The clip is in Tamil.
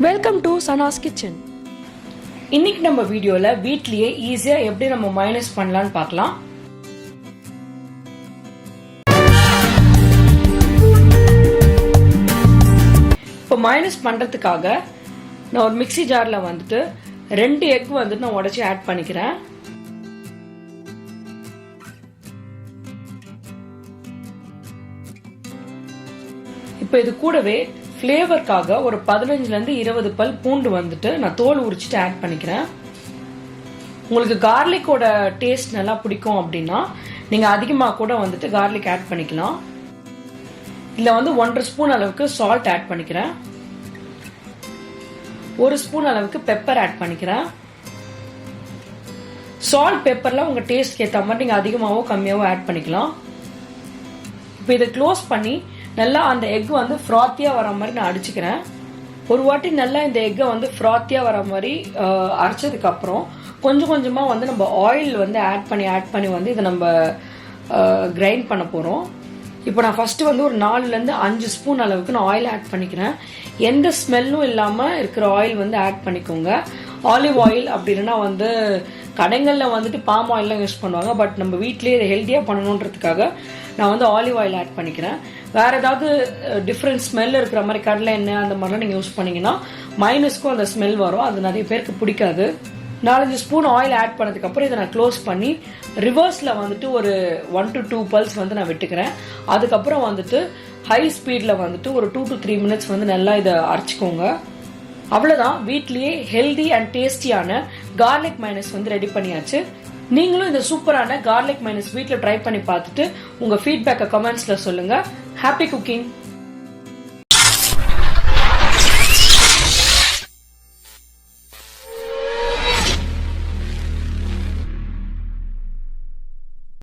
Welcome to Sana's kitchen. இன்னைக்கு நம்ம வீடியோல வீட்லயே ஈஸியா எப்படி நம்ம மயோனைஸ் பண்ணலாம்னு பார்க்கலாம். இப்போ மயோனைஸ் பண்றதுக்காக நான் ஒரு மிக்ஸி ஜார்ல வந்துட்டு 2 எக் வந்துட்டு நான் உடைச்சு ஆட் பண்ணிக்கிறேன். இப்போ இது கூடவே ஃப்ளேவர்க்காக ஒரு 15 இருந்து 20 பல் பூண்டு வந்துட்டு நான் தோல் உரிச்சிட்டு ஆட் பண்ணிக்கிறேன். உங்களுக்கு கார்லிக்கோட டேஸ்ட் நல்லா பிடிக்கும் அப்படின்னா நீங்க அதிகமாக கூட வந்துட்டு கார்லிக் ஆட் பண்ணிக்கலாம். இதுல வந்து 1.5 ஸ்பூன் அளவுக்கு சால்ட் ஆட் பண்ணிக்கிறேன். 1 ஸ்பூன் அளவுக்கு பெப்பர் ஆட் பண்ணிக்கிறேன். சால்ட் பெப்பர்ல உங்க டேஸ்ட்க்கு ஏற்ற மாதிரி நீங்க அதிகமாகவோ கம்மியாவோ ஆட் பண்ணிக்கலாம். இப்போ இதை க்ளோஸ் பண்ணி நல்லா அந்த எக் வந்து ஃப்ராத்தியா வர மாதிரி நான் அடிச்சுக்கிறேன். ஒரு வாட்டி நல்லா இந்த எக்கை வந்து ஃப்ராத்தியா வர மாதிரி அரைச்சதுக்கு அப்புறம் கொஞ்சம் கொஞ்சமா வந்து நம்ம ஆயில் வந்து ஆட் பண்ணி வந்து இதை நம்ம கிரைண்ட் பண்ண போறோம். இப்போ நான் ஃபர்ஸ்ட் வந்து ஒரு 4 இருந்து 5 ஸ்பூன் அளவுக்கு நான் ஆயில் ஆட் பண்ணிக்கிறேன். எந்த ஸ்மெல்லும் இல்லாம இருக்கிற ஆயில் வந்து ஆட் பண்ணிக்கோங்க. ஆலிவ் ஆயில் அப்படின்னா வந்து கடைகள்ல வந்துட்டு பாம் ஆயில்லாம் யூஸ் பண்ணுவாங்க. பட் நம்ம வீட்லயே இதை ஹெல்த்தியா பண்ணணுன்றதுக்காக நான் வந்து ஆலிவ் ஆயில் ஆட் பண்ணிக்கிறேன். வேற ஏதாவது டிஃப்ரெண்ட் ஸ்மெல் இருக்கிற மாதிரி கடலை எண்ணெய் அந்த மாதிரிலாம் நீங்க யூஸ் பண்ணீங்கன்னா மைனஸ்க்கும் அந்த ஸ்மெல் வரும். அது நிறைய பேருக்கு பிடிக்காது. 4-5 ஸ்பூன் ஆயில் ஆட் பண்ணதுக்கு அப்புறம் இதை நான் க்ளோஸ் பண்ணி ரிவர்ஸ்ல வந்துட்டு ஒரு 1 to 2 பல்ஸ் வந்து நான் விட்டுக்கிறேன். அதுக்கப்புறம் வந்துட்டு ஹை ஸ்பீட்ல வந்துட்டு ஒரு 2 to 3 மினிட்ஸ் வந்து நல்லா இதை அரைச்சிக்கோங்க. அவ்வளவுதான், வீட்லயே ஹெல்தி அண்ட் டேஸ்டியான கார்லிக் மயோனைஸ் வந்து ரெடி பண்ணியாச்சு. நீங்களும் இந்த சூப்பரான கார்லிக் மயோனைஸ் வீட்ல ட்ரை பண்ணி பார்த்துட்டு உங்க ஃபீட்பேக்கை கமெண்ட்ஸ்ல சொல்லுங்க. Happy cooking.